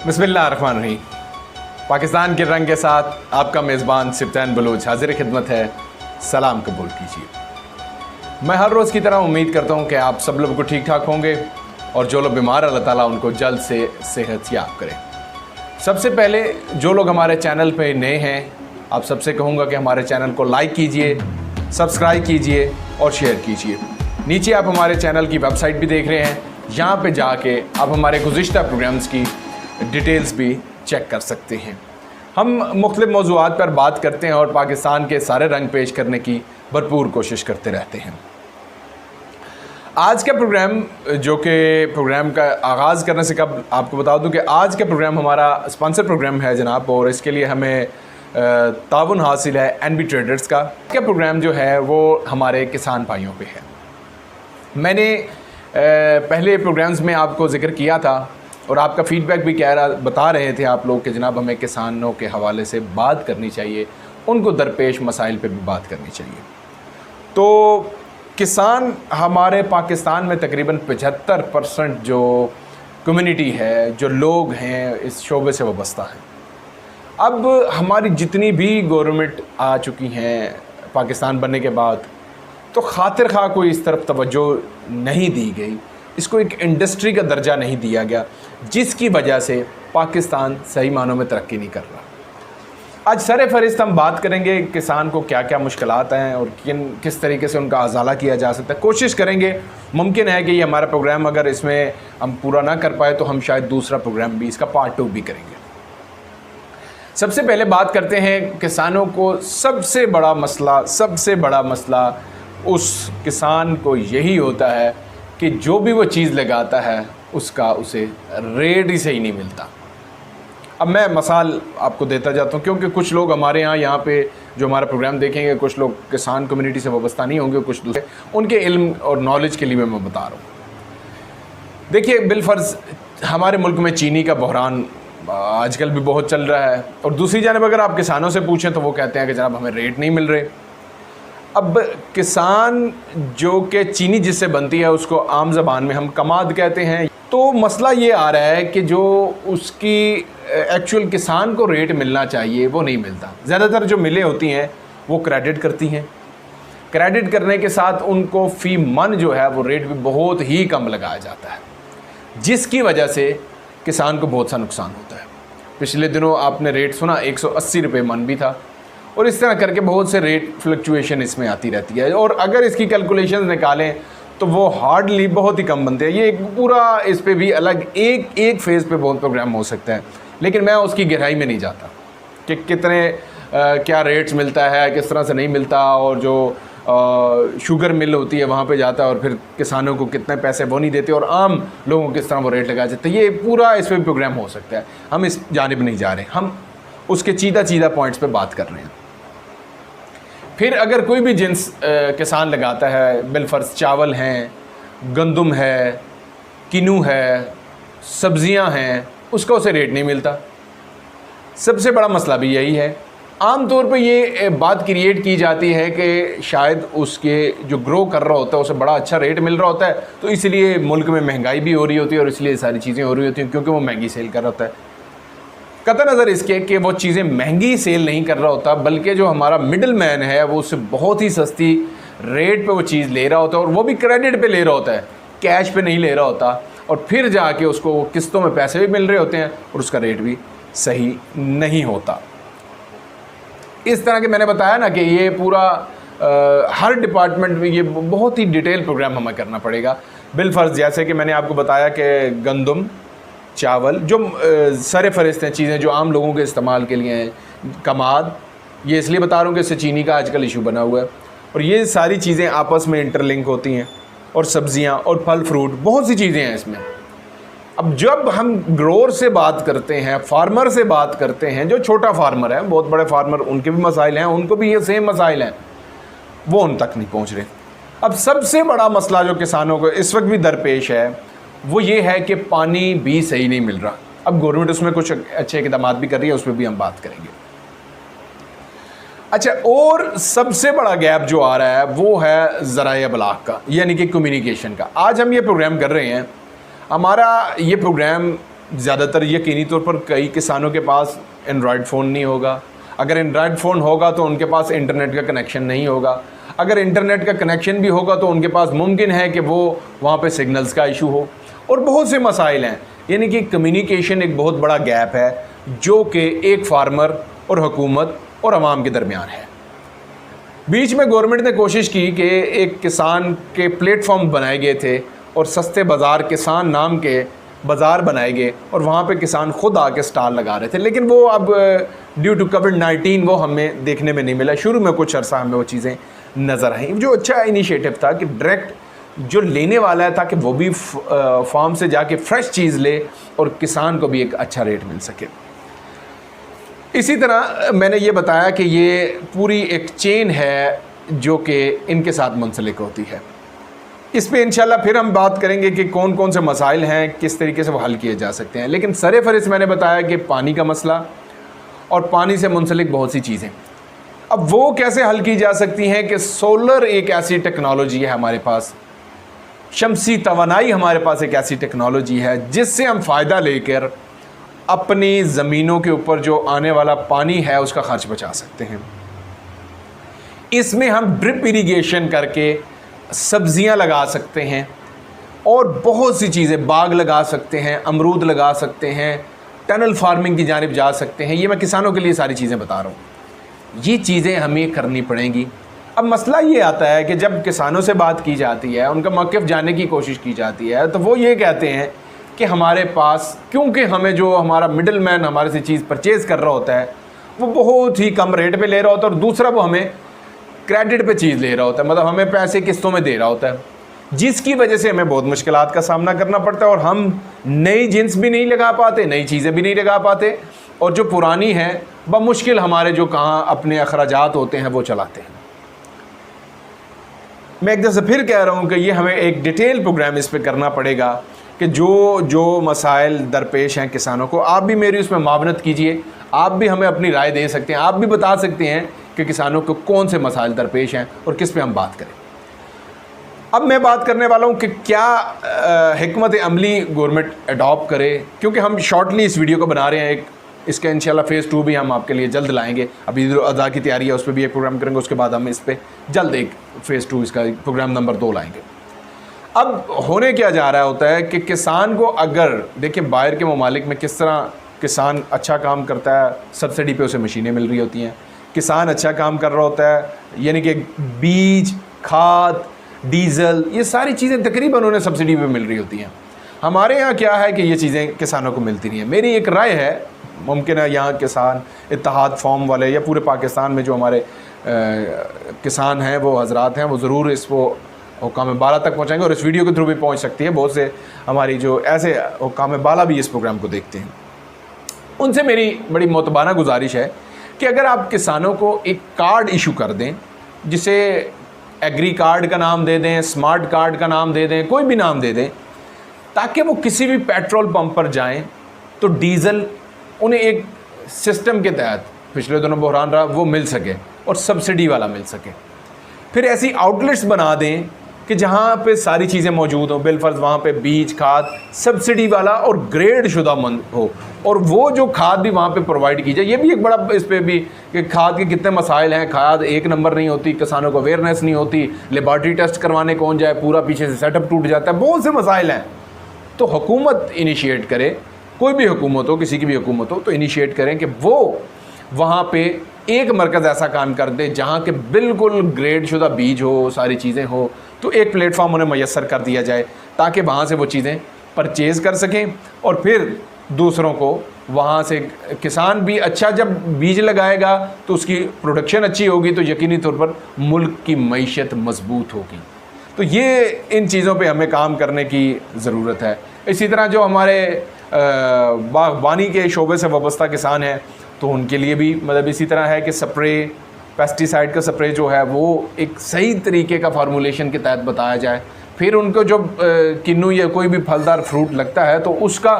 बिस्मिल्लाहिर्रहमानिर्रहीम। पाकिस्तान के रंग के साथ आपका मेज़बान सिप्तान बलोच हाजिर खिदमत है। सलाम कबूल कीजिए। मैं हर रोज़ की तरह उम्मीद करता हूँ कि आप सब लोग को ठीक ठाक होंगे और जो लोग बीमार अल्लाह ताला उनको जल्द से सेहत याब करें। सबसे पहले जो लोग हमारे चैनल पे नए हैं, आप सबसे कहूँगा कि हमारे चैनल को लाइक कीजिए, सब्सक्राइब कीजिए और शेयर कीजिए। नीचे आप हमारे चैनल की वेबसाइट भी देख रहे हैं, यहाँ पे जाके आप हमारे गुज़िश्ता प्रोग्राम्स की डिटेल्स भी चेक कर सकते हैं। हम मुख्तलिफ मौज़ूआत पर बात करते हैं और पाकिस्तान के सारे रंग पेश करने की भरपूर कोशिश करते रहते हैं। आज का प्रोग्राम, जो कि प्रोग्राम का आगाज़ करने से कब आपको बता दूं कि आज का प्रोग्राम हमारा स्पॉन्सर प्रोग्राम है जनाब, और इसके लिए हमें ताउन हासिल है एनबी ट्रेडर्स का। इसका प्रोग्राम जो है वो हमारे किसान भाइयों पे है। मैंने पहले प्रोग्राम्स में आपको ज़िक्र किया था और आपका फ़ीडबैक भी बता रहे थे आप लोग कि जनाब हमें किसानों के हवाले से बात करनी चाहिए, उनको दरपेश मसाइल पे भी बात करनी चाहिए। तो किसान हमारे पाकिस्तान में तकरीबन 75% जो कम्युनिटी है, जो लोग हैं, इस शोबे से वाबस्ता हैं। अब हमारी जितनी भी गवर्नमेंट आ चुकी हैं पाकिस्तान बनने के बाद, तो खातिर खा कोई इस तरफ तवज्जो नहीं दी गई, इसको एक इंडस्ट्री का दर्जा नहीं दिया गया, जिसकी वजह से पाकिस्तान सही मानों में तरक्की नहीं कर रहा। आज सरे फहरिस्त हम बात करेंगे किसान को क्या क्या मुश्किलात हैं और किस तरीके से उनका अजाला किया जा सकता है। कोशिश करेंगे, मुमकिन है कि ये हमारा प्रोग्राम अगर इसमें हम पूरा ना कर पाए तो हम शायद दूसरा प्रोग्राम भी, इसका पार्ट 2 भी करेंगे। सबसे पहले बात करते हैं किसानों को सबसे बड़ा मसला उस किसान को यही होता है कि जो भी वो चीज़ लगाता है उसका उसे रेट ही सही नहीं मिलता। अब मैं मिसाल आपको देता जाता हूँ, क्योंकि कुछ लोग हमारे यहाँ पे जो हमारा प्रोग्राम देखेंगे, कुछ लोग किसान कम्युनिटी से वाबस्ता नहीं होंगे, कुछ दूसरे, उनके इल्म और नॉलेज के लिए मैं बता रहा हूँ। देखिए, बिलफर्ज हमारे मुल्क में चीनी का बहरान आजकल भी बहुत चल रहा है, और दूसरी जानब अगर आप किसानों से पूछें तो वो कहते हैं कि जनाब हमें रेट नहीं मिल रहे। अब किसान जो कि चीनी जिससे बनती है उसको आम ज़बान में हम कमाद कहते हैं। तो मसला ये आ रहा है कि जो उसकी एक्चुअल किसान को रेट मिलना चाहिए वो नहीं मिलता। ज़्यादातर जो मिलें होती हैं वो क्रेडिट करती हैं, क्रेडिट करने के साथ उनको फ़ी मन जो है वो रेट भी बहुत ही कम लगाया जाता है, जिसकी वजह से किसान को बहुत सा नुकसान होता है। पिछले दिनों आपने रेट सुना, 180 रुपये मन भी था, और इस तरह करके बहुत से रेट फ्लक्चुएशन इसमें आती रहती है। और अगर इसकी कैलकुलेशन निकालें तो वो हार्डली बहुत ही कम बनते हैं। ये एक पूरा इस पे भी अलग एक फेज़ पे बहुत प्रोग्राम हो सकता है, लेकिन मैं उसकी गहराई में नहीं जाता कि कितने क्या रेट्स मिलता है, किस तरह से नहीं मिलता, और जो शुगर मिल होती है वहाँ पे जाता है और फिर किसानों को कितने पैसे वो नहीं देते और आम लोगों को किस तरह वो रेट लगाए जाते हैं। ये पूरा इस पर प्रोग्राम हो सकता है, हम इस जानिब नहीं जा रहे, हम उसके चीदा पॉइंट्स पे बात कर रहे हैं। फिर अगर कोई भी जिन्स किसान लगाता है, बिलफर्ज चावल हैं, गंदम है, किनू है, सब्ज़ियां हैं, उसका उसे रेट नहीं मिलता। सबसे बड़ा मसला भी यही है। आम तौर पे ये बात क्रिएट की जाती है कि शायद उसके जो ग्रो कर रहा होता है उसे बड़ा अच्छा रेट मिल रहा होता है, तो इसलिए मुल्क में महंगाई भी हो रही होती है और इसलिए सारी चीज़ें हो रही होती हैं, क्योंकि वो महंगी सेल कर रहा होता है। कतई नज़र इसके कि वो चीज़ें महंगी सेल नहीं कर रहा होता, बल्कि जो हमारा मिडल मैन है वो उससे बहुत ही सस्ती रेट पे वो चीज़ ले रहा होता है, और वो भी क्रेडिट पे ले रहा होता है, कैश पे नहीं ले रहा होता, और फिर जाके उसको किस्तों में पैसे भी मिल रहे होते हैं और उसका रेट भी सही नहीं होता। इस तरह के मैंने बताया ना कि ये पूरा हर डिपार्टमेंट में ये बहुत ही डिटेल प्रोग्राम हमें करना पड़ेगा। बिलफर्ज जैसे कि मैंने आपको बताया कि गंदम, चावल जो सरे फहरिस्त हैं चीज़ें जो आम लोगों के इस्तेमाल के लिए हैं, कमाद, ये इसलिए बता रहा हूँ कि इससे चीनी का आजकल इशू बना हुआ है, और ये सारी चीज़ें आपस में इंटरलिंक होती हैं, और सब्ज़ियाँ और फल फ्रूट, बहुत सी चीज़ें हैं इसमें। अब जब हम ग्रोअर से बात करते हैं, फार्मर से बात करते हैं, जो छोटा फार्मर है, बहुत बड़े फार्मर उनके भी मसाइल हैं, उनको भी ये सेम मसाइल हैं, वो उन तक नहीं पहुँच रहे। अब सबसे बड़ा मसला जो किसानों को इस वक्त भी दरपेश है वो ये है कि पानी भी सही नहीं मिल रहा। अब गवर्नमेंट उसमें कुछ अच्छे इक़दाम भी कर रही है, उस पर भी हम बात करेंगे। अच्छा, और सबसे बड़ा गैप जो आ रहा है वो है ज़राए अबलाग का, यानी कि कम्युनिकेशन का। आज हम ये प्रोग्राम कर रहे हैं, हमारा ये प्रोग्राम ज़्यादातर यकीनी तौर पर कई किसानों के पास एंड्रॉयड फ़ोन नहीं होगा। अगर एंड्रॉयड फ़ोन होगा तो उनके पास इंटरनेट का कनेक्शन नहीं होगा। अगर इंटरनेट का कनेक्शन भी होगा तो उनके पास मुमकिन है कि वो वहाँ पे सिग्नल्स का इशू हो, और बहुत से मसाइल हैं। यानी कि कम्युनिकेशन एक बहुत बड़ा गैप है जो कि एक फार्मर और हुकूमत और अवाम के दरमियान है। बीच में गवर्नमेंट ने कोशिश की कि एक किसान के प्लेटफॉर्म बनाए गए थे और सस्ते बाज़ार, किसान नाम के बाज़ार बनाए गए और वहाँ पे किसान खुद आके स्टॉल लगा रहे थे, लेकिन वो अब ड्यू टू कोविड-19 वो हमें देखने में नहीं मिला। शुरू में कुछ अर्सा हमें वो चीज़ें नज़र आई। जो अच्छा इनिशिएटिव था कि डायरेक्ट जो लेने वाला है ताकि वो भी फार्म से जाके फ्रेश चीज़ ले और किसान को भी एक अच्छा रेट मिल सके। इसी तरह मैंने ये बताया कि ये पूरी एक चेन है जो कि इनके साथ मुंसलिक होती है। इस पे इंशाल्लाह फिर हम बात करेंगे कि कौन कौन से मसाइल हैं, किस तरीके से वो हल किए जा सकते हैं। लेकिन सरे-फहरिस्त मैंने बताया कि पानी का मसला और पानी से मुंसलिक बहुत सी चीज़ें, अब वो कैसे हल की जा सकती हैं कि सोलर एक ऐसी टेक्नोलॉजी है हमारे पास, शमसी तवानाई हमारे पास एक ऐसी टेक्नोलॉजी है जिससे हम फ़ायदा लेकर अपनी ज़मीनों के ऊपर जो आने वाला पानी है उसका खर्च बचा सकते हैं। इसमें हम ड्रिप इरिगेशन करके सब्जियां लगा सकते हैं और बहुत सी चीज़ें, बाग लगा सकते हैं, अमरूद लगा सकते हैं, टनल फार्मिंग की जानिब जा सकते हैं। ये मैं किसानों के लिए सारी चीज़ें बता रहा हूँ। ये चीज़ें हमें करनी पड़ेंगी। अब मसला ये आता है कि जब किसानों से बात की जाती है, उनका मौक़िफ़ जानने की कोशिश की जाती है, तो वो ये कहते हैं कि हमारे पास, क्योंकि हमें जो हमारा मिडल मैन हमारे से चीज़ परचेज़ कर रहा होता है वो बहुत ही कम रेट पे ले रहा होता है, और दूसरा वो हमें क्रेडिट पे चीज़ ले रहा होता है, मतलब हमें पैसे किस्तों में दे रहा होता है, जिसकी वजह से हमें बहुत मुश्किलात का सामना करना पड़ता है और हम नई जिन्स भी नहीं लगा पाते, नई चीज़ें भी नहीं लगा पाते, और जो पुरानी है बमुश्किल हमारे जो कहाँ अपने अखराजात होते हैं वो चलाते हैं। मैं एक दफ़ा फिर कह रहा हूँ कि ये हमें एक डिटेल प्रोग्राम इस पर करना पड़ेगा कि जो मसाइल दरपेश हैं किसानों को, आप भी मेरी उसमें मावनत कीजिए, आप भी हमें अपनी राय दे सकते हैं, आप भी बता सकते हैं कि किसानों को कौन से मसाइल दरपेश हैं और किस पे हम बात करें। अब मैं बात करने वाला हूँ कि क्या हिकमत अमली गवर्नमेंट अडॉप्ट करे, क्योंकि हम शॉर्टली इस वीडियो को बना रहे हैं। एक इसका इंशाल्लाह फ़ेज़ 2 भी हम आपके लिए जल्द लाएंगे। अभी ईद उल अज़हा की तैयारी है, उस पर भी एक प्रोग्राम करेंगे, उसके बाद हम इस पर जल्द एक फ़ेज़ 2 इसका प्रोग्राम नंबर 2 लाएंगे। अब होने क्या जा रहा होता है कि किसान को, अगर देखिए बाहर के ममालिक में किस तरह किसान अच्छा काम करता है, सब्सिडी पे उसे मशीनें मिल रही होती हैं, किसान अच्छा काम कर रहा होता है, यानी कि बीज, खाद, डीज़ल, ये सारी चीज़ें तकरीबन उन्हें सब्सिडी पे मिल रही होती हैं। हमारे यहाँ क्या है कि ये चीज़ें किसानों को मिलती नहीं है। मेरी एक राय है, मुमकिन है यहाँ किसान इत्तेहाद फॉर्म वाले या पूरे पाकिस्तान में जो हमारे किसान हैं, वो हजरात हैं, वो ज़रूर इसको हुक्काम बाला तक पहुँचाएंगे और इस वीडियो के थ्रू भी पहुँच सकती है। बहुत से हमारी जो ऐसे हुक्काम बाला भी इस प्रोग्राम को देखते हैं, उनसे मेरी बड़ी मोतबाना गुजारिश है कि अगर आप किसानों को एक कार्ड इशू कर दें, जिसे एग्री कार्ड का नाम दे दें, स्मार्ट कार्ड का नाम दे दें, कोई भी नाम दे दें, ताकि वो किसी भी पेट्रोल पंप पर जाएं तो डीज़ल उन्हें एक सिस्टम के तहत, पिछले दिनों बहरान रहा, वो मिल सके और सब्सिडी वाला मिल सके। फिर ऐसी आउटलेट्स बना दें कि जहाँ पे सारी चीज़ें मौजूद हों, बिलफर्ज वहाँ पे बीज, खाद सब्सिडी वाला और ग्रेड शुदा मंद हो, और वो जो खाद भी वहाँ पे प्रोवाइड की जाए। ये भी एक बड़ा इस पे भी कि खाद के कितने मसाइल हैं, खाद एक नंबर नहीं होती, किसानों को अवेयरनेस नहीं होती, लेबॉर्ट्री टेस्ट करवाने कौन जाए, पूरा पीछे से सेटअप टूट जाता है, बहुत से मसाइल हैं। तो हुकूमत इनिशिएट करे, कोई भी हुकूमत हो, किसी की भी हुकूमत हो, तो इनिशिएट करें कि वो वहाँ पे एक मरकज़ ऐसा काम कर दे जहाँ के बिल्कुल ग्रेड शुदा बीज हो, सारी चीज़ें हो, तो एक प्लेटफॉर्म उन्हें मैसर कर दिया जाए ताकि वहाँ से वो चीज़ें परचेज़ कर सकें और फिर दूसरों को वहाँ से, किसान भी अच्छा जब बीज लगाएगा तो उसकी प्रोडक्शन अच्छी होगी, तो यकीनी तौर पर मुल्क की मईशत मजबूत होगी। तो ये इन चीज़ों पे हमें काम करने की ज़रूरत है। इसी तरह जो हमारे बागबानी के शोबे से वाबस्ता किसान हैं, तो उनके लिए भी मतलब इसी तरह है कि स्प्रे, पेस्टिसाइड का स्प्रे जो है वो एक सही तरीके का फार्मूलेशन के तहत बताया जाए। फिर उनको जो किन्नू या कोई भी फलदार फ्रूट लगता है तो उसका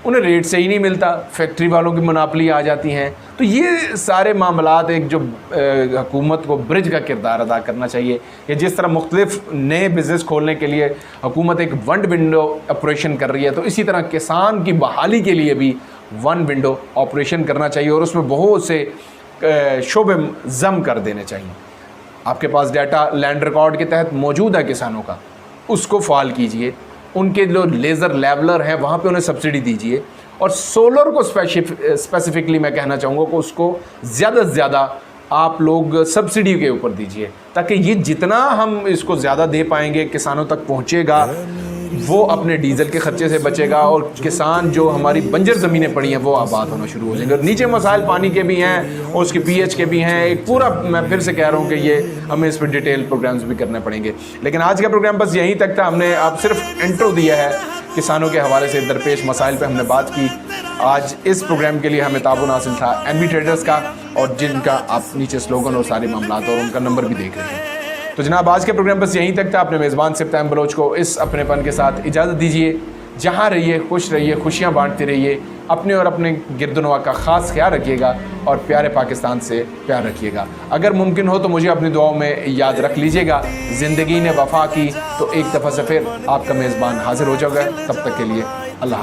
उन्हें रेट सही नहीं मिलता, फैक्ट्री वालों की मोनोपोली आ जाती हैं। तो ये सारे मामलात एक जो हुकूमत को ब्रिज का किरदार अदा करना चाहिए, या जिस तरह मुख्तलिफ नए बिज़नेस खोलने के लिए हुकूमत एक वन विंडो ऑपरेशन कर रही है, तो इसी तरह किसान की बहाली के लिए भी वन विंडो ऑपरेशन करना चाहिए और उसमें बहुत से शोबे जम कर देने चाहिए। आपके पास डाटा लैंड रिकॉर्ड के तहत मौजूद है किसानों का, उसको फाल कीजिए। उनके जो लेज़र लेवलर हैं वहाँ पे उन्हें सब्सिडी दीजिए, और सोलर को स्पेसिफिकली मैं कहना चाहूँगा कि उसको ज़्यादा से ज़्यादा आप लोग सब्सिडी के ऊपर दीजिए, ताकि ये जितना हम इसको ज़्यादा दे पाएंगे किसानों तक पहुँचेगा, वो अपने डीजल के खर्चे से बचेगा, और किसान जो हमारी बंजर ज़मीनें पड़ी हैं वो आबाद होना शुरू हो जाएंगे। और नीचे मसाइल पानी के भी हैं और उसके पीएच के भी हैं, एक पूरा मैं फिर से कह रहा हूँ कि ये हमें इस पर डिटेल प्रोग्राम्स भी करने पड़ेंगे। लेकिन आज का प्रोग्राम बस यहीं तक था। हमने आप सिर्फ इंट्रो दिया है, किसानों के हवाले से दरपेश मसाइल पर हमने बात की। आज इस प्रोग्राम के लिए हमें ताबुन हासिल था एनबी ट्रेडर्स का, और जिनका आप नीचे स्लोगन और सारे मामलात और उनका नंबर भी देख रहे हैं। तो जनाब आज के प्रोग्राम बस यहीं तक था। अपने मेज़बान सिफ्ताम बलोच को इस अपनेपन के साथ इजाज़त दीजिए। जहाँ रहिए खुश रहिए, खुशियाँ बांटते रहिए, अपने और अपने गिरदनवा का ख़ास ख्याल रखिएगा और प्यारे पाकिस्तान से प्यार रखिएगा। अगर मुमकिन हो तो मुझे अपनी दुआओं में याद रख लीजिएगा। ज़िंदगी ने वफ़ा की तो एक दफ़ा से फिर आपका मेज़बान हाजिर हो जाएगा। तब तक के लिए अल्लाह।